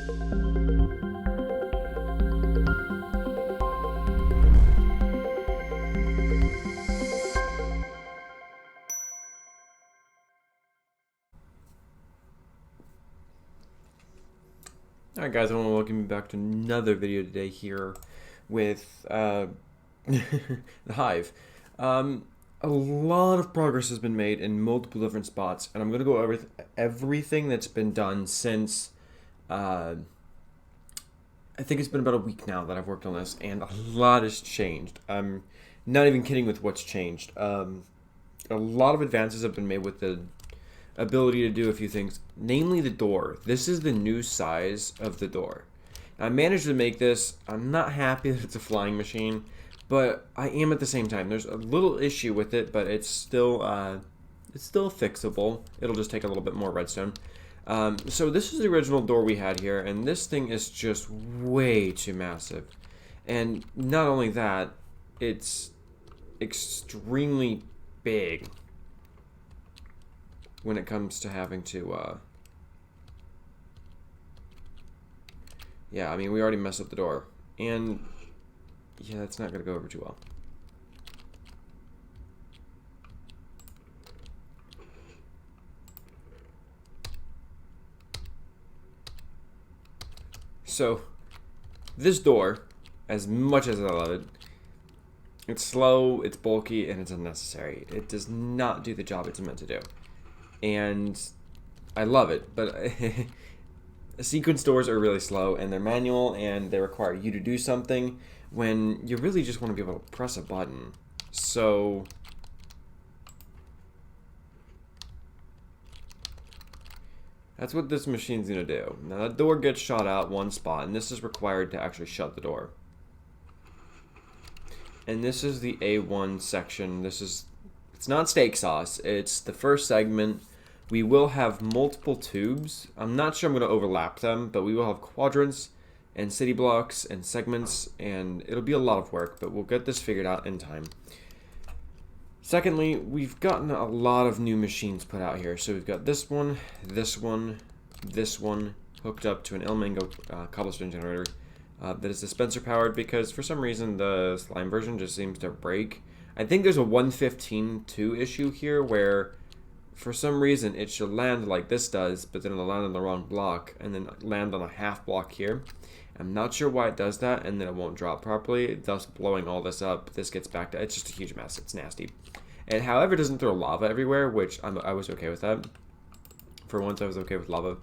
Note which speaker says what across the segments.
Speaker 1: Alright guys, I want to welcome you back to another video today here with the Hive. A lot of progress has been made in multiple different spots, and I'm going to go over everything that's been done since, I think it's been about a week now that I've worked on this, and a lot has changed. I'm not even kidding with what's changed. A lot of advances have been made with the ability to do a few things, namely the door. This is the new size of the door. I managed to make this. I'm not happy that it's a flying machine, but I am at the same time. There's a little issue with it, but it's still fixable. It'll just take a little bit more redstone. So this is the original door we had here, and this thing is just way too massive. And not only that, it's extremely big when it comes to having to, yeah, I mean, we already messed up the door, and, yeah, that's not going to go over too well. So, this door, as much as I love it, it's slow, it's bulky, and it's unnecessary. It does not do the job it's meant to do. And I love it, but sequence doors are really slow, and they're manual, and they require you to do something when you really just want to be able to press a button. So that's what this machine's going to do. Now, the door gets shot out one spot, and this is required to actually shut the door. And this is the A1 section. It's not steak sauce. It's the first segment. We will have multiple tubes. I'm not sure I'm going to overlap them, but we will have quadrants and city blocks and segments, and it'll be a lot of work, but we'll get this figured out in time. Secondly, we've gotten a lot of new machines put out here. So we've got this one, this one, this one, hooked up to an El Mango cobblestone generator that is dispenser powered, because for some reason the slime version just seems to break. I think there's a 115.2 issue here where for some reason it should land like this does, but then it'll land on the wrong block and then land on a half block here. I'm not sure why it does that, and then it won't drop properly, thus blowing all this up. This gets back to, it's just a huge mess. It's nasty. And however, it doesn't throw lava everywhere, which I was okay with that. For once, I was okay with lava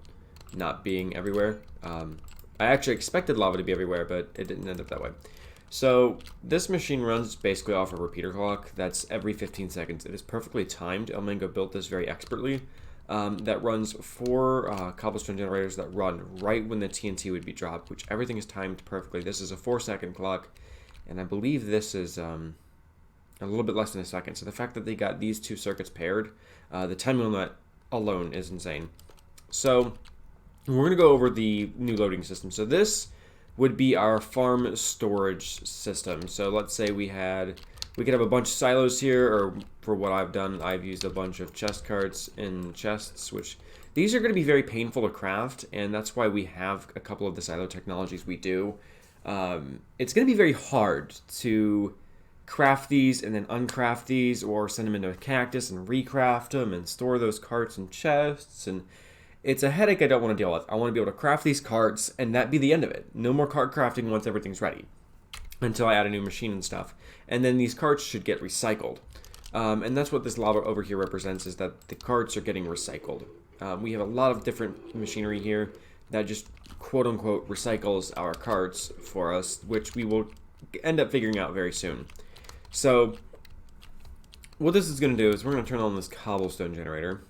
Speaker 1: not being everywhere. I actually expected lava to be everywhere, but it didn't end up that way. So this machine runs basically off a repeater clock that's every 15 seconds. It is perfectly timed. El Mango built this very expertly. That runs 4 cobblestone generators that run right when the TNT would be dropped, which everything is timed perfectly. This is a 4-second clock, and I believe this is a little bit less than a second. So the fact that they got these 2 circuits paired, the timing on that alone is insane. So we're going to go over the new loading system. So this would be our farm storage system. So let's say we could have a bunch of silos here, or for what I've done, I've used a bunch of chest carts in chests, which these are going to be very painful to craft, and that's why we have a couple of the silo technologies we do. It's going to be very hard to craft these and then uncraft these, or send them into a cactus and recraft them and store those carts in chests, and it's a headache I don't want to deal with. I want to be able to craft these carts, and that be the end of it. No more cart crafting once everything's ready, until I add a new machine and stuff. And then these carts should get recycled. And that's what this lava over here represents, is that the carts are getting recycled. We have a lot of different machinery here that just quote-unquote recycles our carts for us, which we will end up figuring out very soon. So what this is going to do is we're going to turn on this cobblestone generator.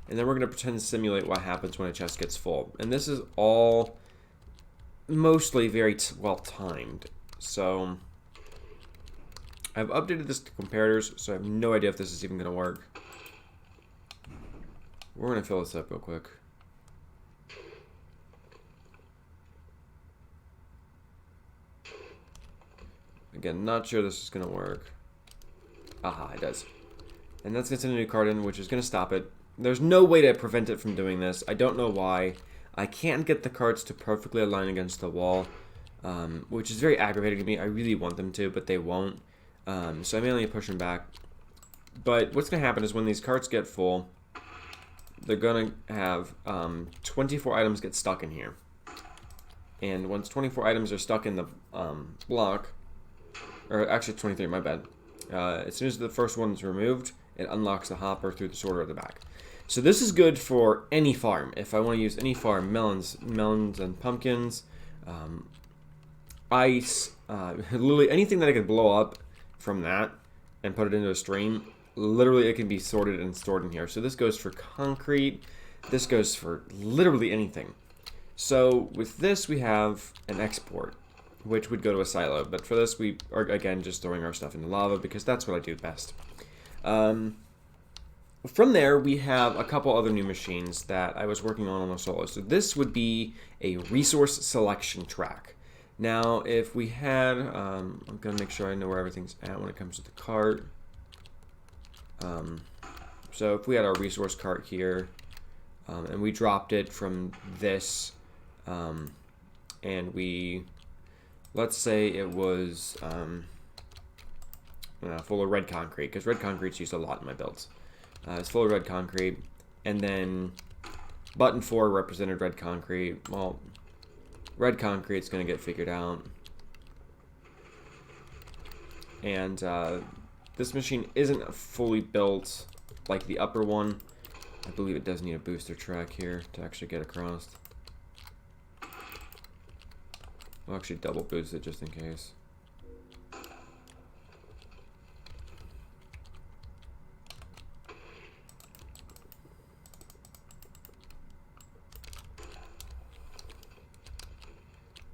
Speaker 1: And then we're going to pretend to simulate what happens when a chest gets full. And this is all mostly very well timed. So I've updated this to comparators, so I have no idea if this is even going to work. We're going to fill this up real quick. Again, not sure this is going to work. Aha, it does. And that's going to send a new card in, which is going to stop it. There's no way to prevent it from doing this. I don't know why. I can't get the carts to perfectly align against the wall, which is very aggravating to me. I really want them to, but they won't. So I'm mainly pushing back. But what's going to happen is when these carts get full, they're going to have 24 items get stuck in here. And once 24 items are stuck in the block, or actually 23, my bad. As soon as the first one's removed, it unlocks the hopper through the sorter at the back. So this is good for any farm. If I want to use any farm, melons and pumpkins, ice, literally anything that I could blow up from that and put it into a stream, literally it can be sorted and stored in here. So this goes for concrete. This goes for literally anything. So with this, we have an export, which would go to a silo. But for this, we are, again, just throwing our stuff into lava because that's what I do best. From there, we have a couple other new machines that I was working on the solo. So this would be a resource selection track. Now, if we had, I'm going to make sure I know where everything's at when it comes to the cart. So if we had our resource cart here, and we dropped it from this, and we, let's say it was full of red concrete, because red concrete's used a lot in my builds. It's full of red concrete, and then button 4 represented red concrete. Well, red concrete's going to get figured out. And this machine isn't fully built like the upper one. I believe it does need a booster track here to actually get across. I'll actually double boost it just in case.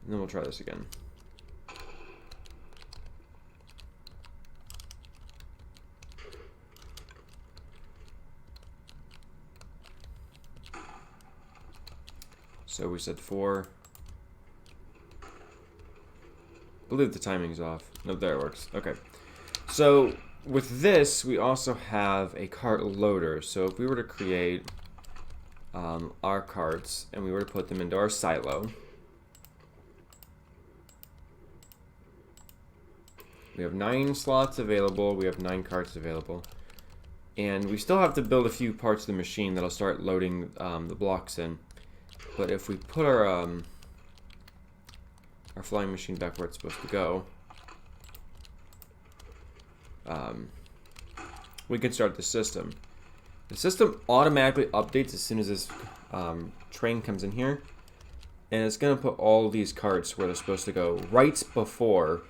Speaker 1: And then we'll try this again. So we said 4. I believe the timing's off. No, there it works. Okay. So with this, we also have a cart loader. So if we were to create our carts and we were to put them into our silo, we have 9 slots available. We have 9 carts available. And we still have to build a few parts of the machine that'll start loading the blocks in. But if we put our flying machine back where it's supposed to go, we can start the system. The system automatically updates as soon as this train comes in here. And it's going to put all these carts where they're supposed to go right before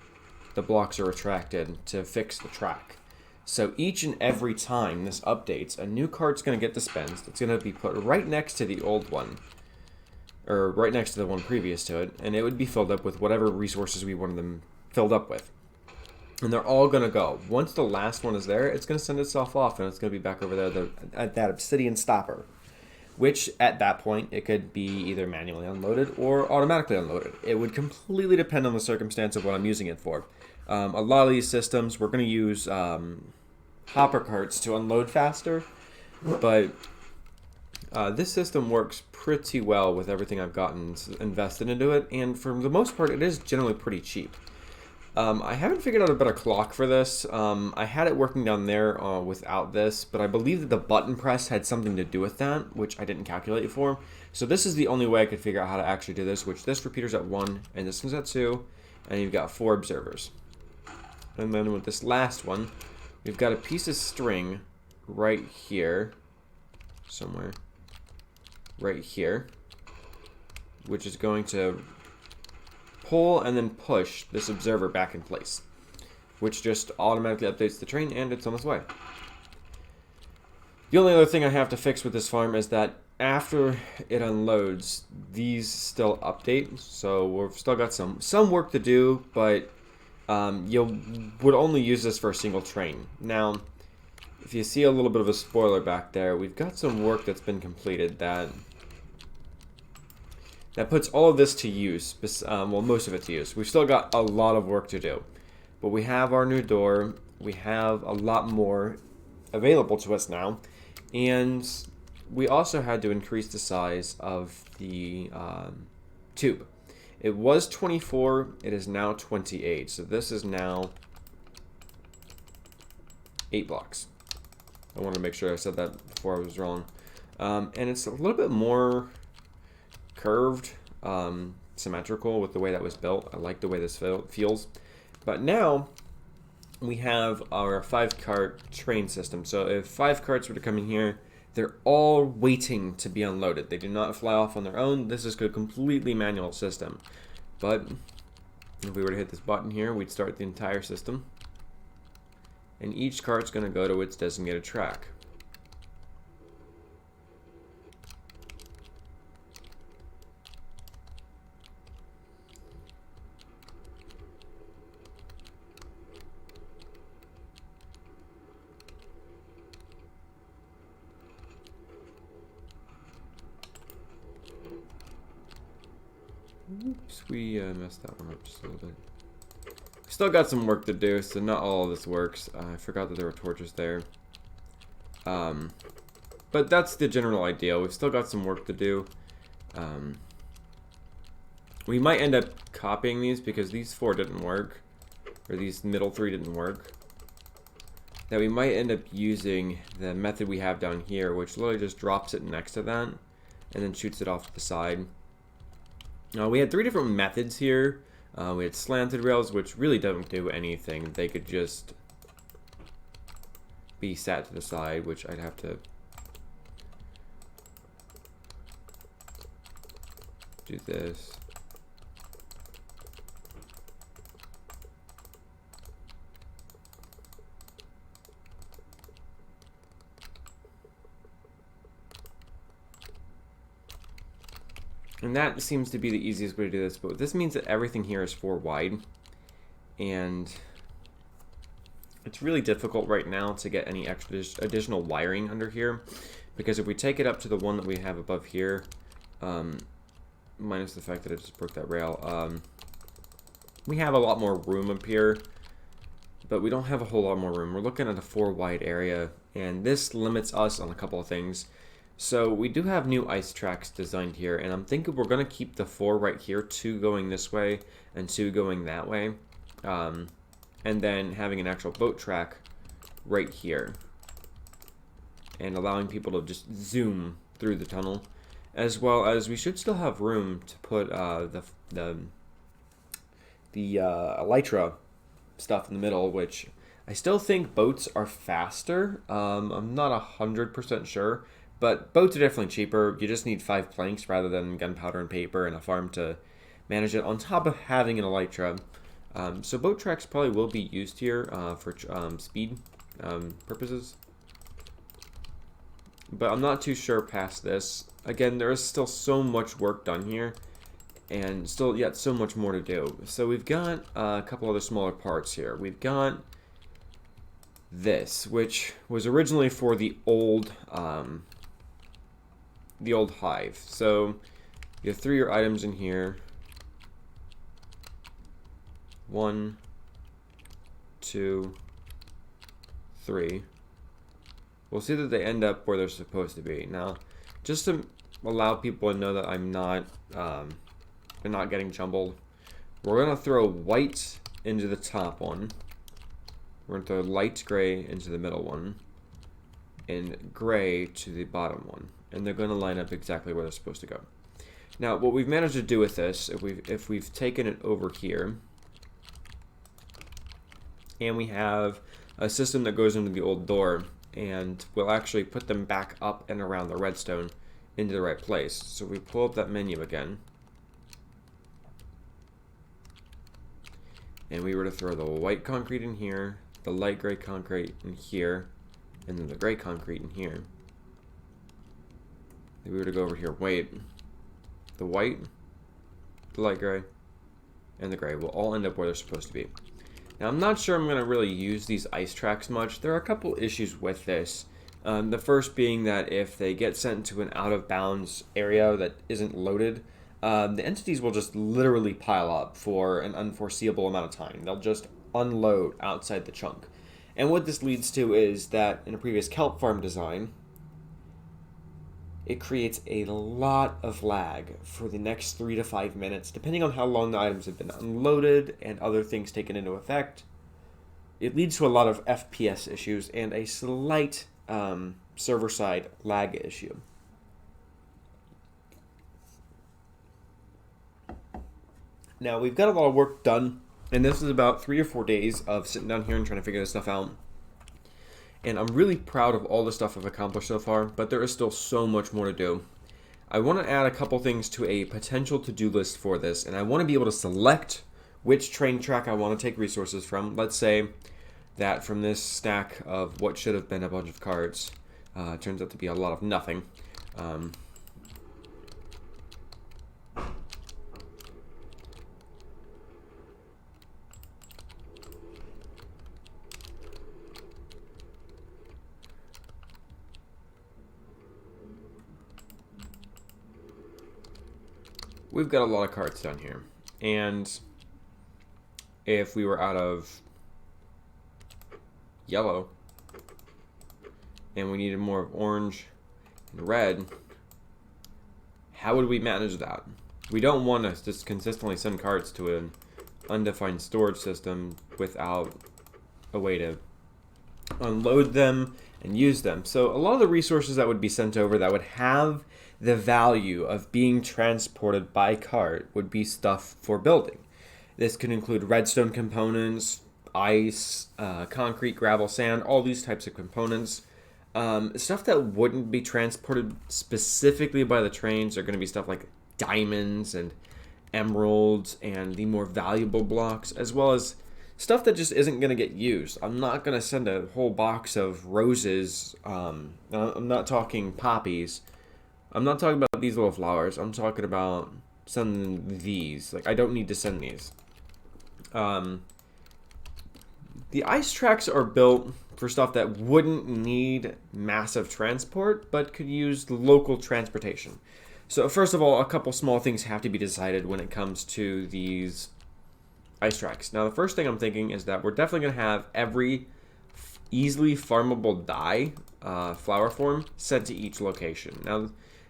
Speaker 1: the blocks are retracted to fix the track. So each and every time this updates, a new cart's going to get dispensed. It's going to be put right next to the old one, or right next to the one previous to it, and it would be filled up with whatever resources we wanted them filled up with. And they're all going to go. Once the last one is there, it's going to send itself off, and it's going to be back over there at that obsidian stopper, which at that point, it could be either manually unloaded or automatically unloaded. It would completely depend on the circumstance of what I'm using it for. A lot of these systems, we're going to use hopper carts to unload faster, but this system works pretty well with everything I've gotten invested into it, and for the most part, it is generally pretty cheap. I haven't figured out a better clock for this. I had it working down there without this, but I believe that the button press had something to do with that, which I didn't calculate for. So this is the only way I could figure out how to actually do this, which this repeater's at 1, and this one's at 2, and you've got 4 observers. And then with this last one, we've got a piece of string right here, somewhere, right here, which is going to pull and then push this observer back in place, which just automatically updates the train, and it's on its way. The only other thing I have to fix with this farm is that after it unloads, these still update, so we've still got some work to do, but you would only use this for a single train. Now, if you see a little bit of a spoiler back there, we've got some work that's been completed that puts all of this to use, well, most of it to use. We've still got a lot of work to do, but we have our new door. We have a lot more available to us now, and we also had to increase the size of the tube. It was 24, it is now 28. So this is now 8 blocks. I want to make sure I said that before I was wrong. And it's a little bit more curved, symmetrical with the way that was built. I like the way this feels. But now we have our 5-cart train system. So if 5 carts were to come in here, they're all waiting to be unloaded. They do not fly off on their own. This is a completely manual system. But if we were to hit this button here, we'd start the entire system. And each cart's going to go to its designated track. Oops, we messed that one up just a little bit. Still got some work to do, so not all of this works. I forgot that there were torches there. But that's the general idea. We've still got some work to do. We might end up copying these because these 4 didn't work. Or these middle 3 didn't work. That we might end up using the method we have down here, which literally just drops it next to that and then shoots it off to the side. We had 3 different methods here. We had slanted rails, which really don't do anything. They could just be sat to the side, which I'd have to do this. And that seems to be the easiest way to do this, but this means that everything here is 4 wide, and it's really difficult right now to get any extra additional wiring under here, because if we take it up to the one that we have above here, minus the fact that I just broke that rail, we have a lot more room up here, but we don't have a whole lot more room. We're looking at a 4 wide area, and this limits us on a couple of things. So we do have new ice tracks designed here, and I'm thinking we're going to keep the 4 right here, 2 going this way and 2 going that way, and then having an actual boat track right here, and allowing people to just zoom through the tunnel, as well as we should still have room to put the elytra stuff in the middle, which I still think boats are faster. I'm not 100% sure. But boats are definitely cheaper. You just need 5 planks rather than gunpowder and paper and a farm to manage it, on top of having an elytra. So boat tracks probably will be used here for speed purposes. But I'm not too sure past this. Again, there is still so much work done here, and still yet so much more to do. So we've got a couple other smaller parts here. We've got this, which was originally for the old hive. So you have 3 of your items in here. 1, 2, 3. We'll see that they end up where they're supposed to be. Now, just to allow people to know that I'm not they're not getting jumbled, we're gonna throw white into the top one. We're gonna throw light gray into the middle one, and gray to the bottom one. And they're going to line up exactly where they're supposed to go. Now, what we've managed to do with this, if we've taken it over here, and we have a system that goes into the old door, and we'll actually put them back up and around the redstone into the right place. So we pull up that menu again, and we were to throw the white concrete in here, the light gray concrete in here, and then the gray concrete in here. If we were to go over here, wait, the white, the light gray, and the gray will all end up where they're supposed to be. Now, I'm not sure I'm going to really use these ice tracks much. There are a couple issues with this. The first being that if they get sent to an out-of-bounds area that isn't loaded, the entities will just literally pile up for an unforeseeable amount of time. They'll just unload outside the chunk. And what this leads to is that in a previous kelp farm design, it creates a lot of lag for the next 3 to 5 minutes, depending on how long the items have been unloaded and other things taken into effect. It leads to a lot of FPS issues and a slight server-side lag issue. Now, we've got a lot of work done, and this is about 3 or 4 days of sitting down here and trying to figure this stuff out. And I'm really proud of all the stuff I've accomplished so far, but there is still so much more to do. I want to add a couple things to a potential to-do list for this, and I want to be able to select which train track I want to take resources from. Let's say that from this stack of what should have been a bunch of cards, turns out to be a lot of nothing. We've got a lot of cards down here, and if we were out of yellow and we needed more of orange and red, how would we manage that? We don't want to just consistently send cards to an undefined storage system without a way to unload them and use them. So a lot of the resources that would be sent over that would have the value of being transported by cart would be stuff for building. This could include redstone components, ice, concrete, gravel, sand, all these types of components. Stuff that wouldn't be transported specifically by the trains are going to be stuff like diamonds and emeralds and the more valuable blocks, as well as stuff that just isn't going to get used. I'm not going to send a whole box of roses. I'm not talking poppies. I'm not talking about these little flowers. I'm talking about sending these. Like, I don't need to send these. The ice tracks are built for stuff that wouldn't need massive transport, but could use local transportation. So first of all, a couple small things have to be decided when it comes to these ice tracks. Now, the first thing I'm thinking is that we're definitely going to have every easily farmable dye flower form sent to each location. Now,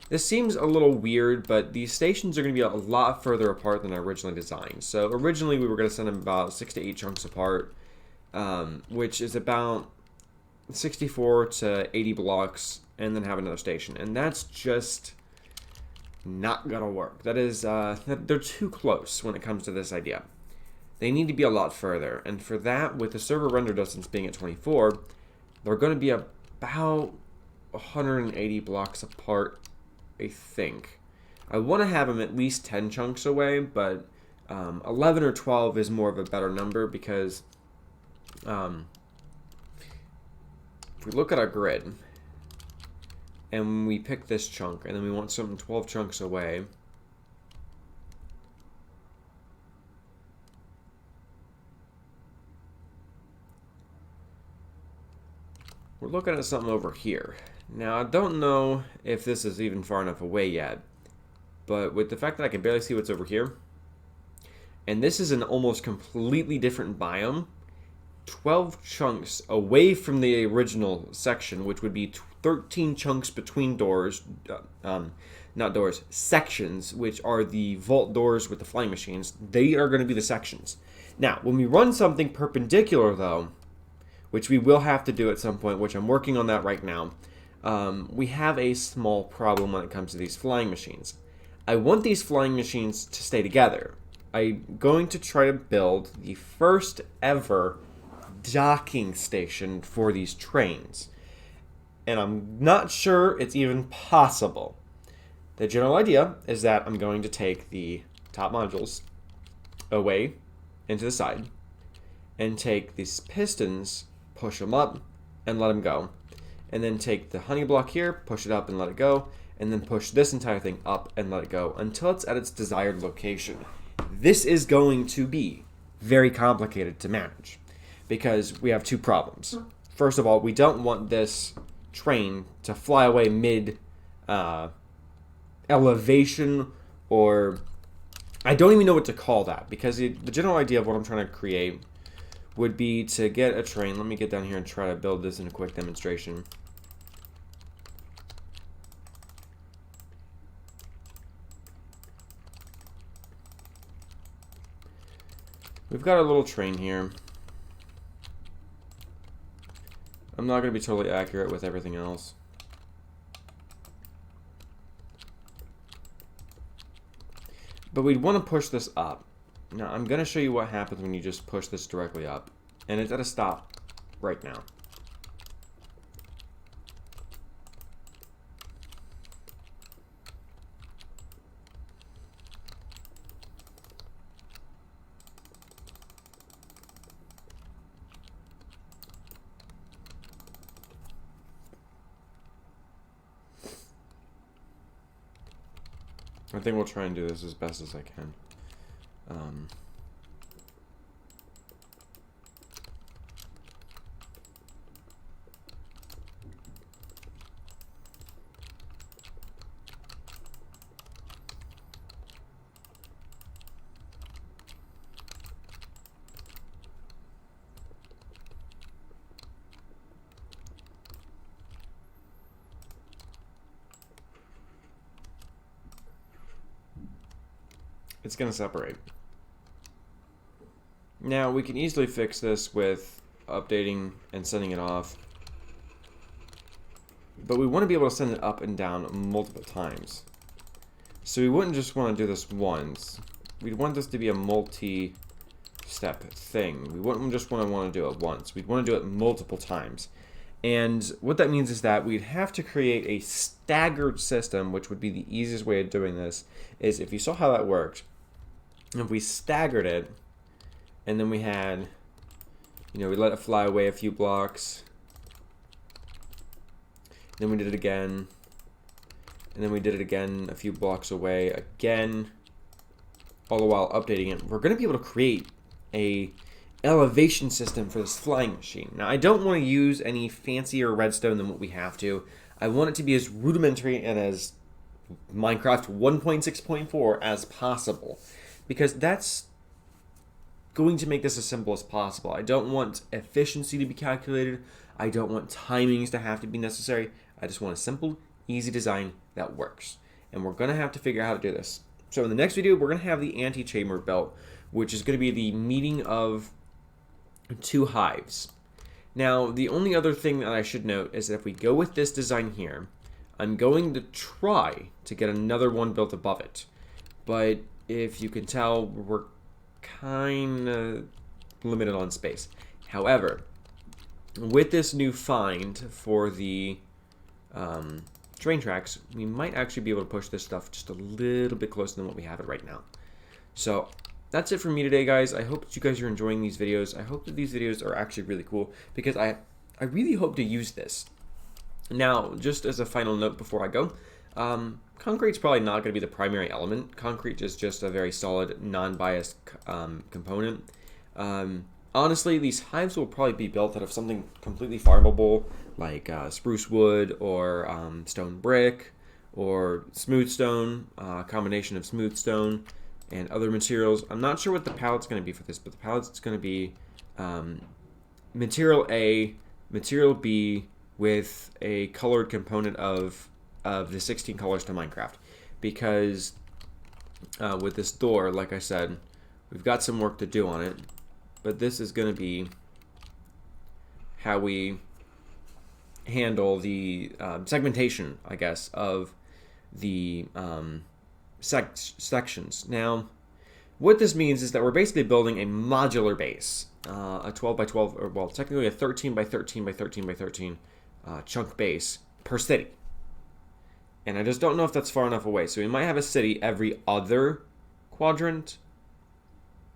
Speaker 1: this seems a little weird, but these stations are going to be a lot further apart than I originally designed. So originally we were going to send them about 6 to 8 chunks apart, which is about 64 to 80 blocks, and then have another station. And that's just not going to work. That is, they're too close when it comes to this idea. They need to be a lot further. And for that, with the server render distance being at 24, they're going to be about 180 blocks apart, I think. I want to have them at least 10 chunks away, but 11 or 12 is more of a better number because if we look at our grid and we pick this chunk and then we want something 12 chunks away, we're looking at something over here. Now, I don't know if this is even far enough away yet, but with the fact that I can barely see what's over here, and this is an almost completely different biome, 12 chunks away from the original section, which would be 13 chunks between doors, not doors, sections, which are the vault doors with the flying machines. They are going to be the sections. Now, when we run something perpendicular, though, which we will have to do at some point, which I'm working on that right now, we have a small problem when it comes to these flying machines. I want these flying machines to stay together. I'm going to try to build the first ever docking station for these trains. And I'm not sure it's even possible. The general idea is that I'm going to take the top modules away into the side and take these pistons, push them up, and let them go. And then take the honey block here, push it up and let it go, and then push this entire thing up and let it go until it's at its desired location. This is going to be very complicated to manage because we have two problems. First of all, we don't want this train to fly away mid elevation, or I don't even know what to call that, because the general idea of what I'm trying to create would be to get a train. Let me get down here and try to build this in a quick demonstration. we've got our little train here. I'm not going to be totally accurate with everything else. But we'd want to push this up. Now, I'm going to show you what happens when you just push this directly up. And it's at a stop right now. I think we'll try and do this as best as I can. It's going to separate. Now, we can easily fix this with updating and sending it off. But we want to be able to send it up and down multiple times. So we wouldn't just want to do this once. We'd want this to be a multi-step thing. We wouldn't just want to do it once. We'd want to do it multiple times. And what that means is that we'd have to create a staggered system, which would be the easiest way of doing this, is if you saw how that worked, if we staggered it, and then we had, we let it fly away a few blocks, then we did it again, and then we did it again a few blocks away again, all the while updating it, we're going to be able to create a elevation system for this flying machine. Now, I don't want to use any fancier redstone than what we have to. I want it to be as rudimentary and as Minecraft 1.6.4 as possible, because that's going to make this as simple as possible. I don't want efficiency to be calculated. I don't want timings to have to be necessary. I just want a simple, easy design that works. And we're going to have to figure out how to do this. So in the next video, we're going to have the antechamber built, which is going to be the meeting of two hives. Now, the only other thing that I should note is that if we go with this design here, I'm going to try to get another one built above it. But if you can tell, we're kind of limited on space. However, with this new find for the train tracks, we might actually be able to push this stuff just a little bit closer than what we have it right now. So that's it for me today, guys. I hope that you guys are enjoying these videos. I hope that these videos are actually really cool, because I really hope to use this. Now, just as a final note before I go, concrete's probably not going to be the primary element. Concrete is just a very solid, non-biased component. Honestly, these hives will probably be built out of something completely farmable, like spruce wood or stone brick or smooth stone, a combination of smooth stone and other materials. I'm not sure what the palette's going to be for this, but the palette's going to be material A, material B, with a colored component of the 16 colors to Minecraft. Because with this door, like I said, we've got some work to do on it. But this is going to be how we handle the segmentation, I guess, of the sections. Now, what this means is that we're basically building a modular base, a 12 by 12, or well, technically a 13 by 13 by 13 by 13 chunk base per city. And I just don't know if that's far enough away. So we might have a city every other quadrant.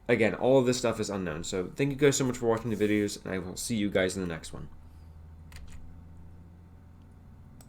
Speaker 1: Again, all of this stuff is unknown. So thank you guys so much for watching the videos, and I will see you guys in the next one.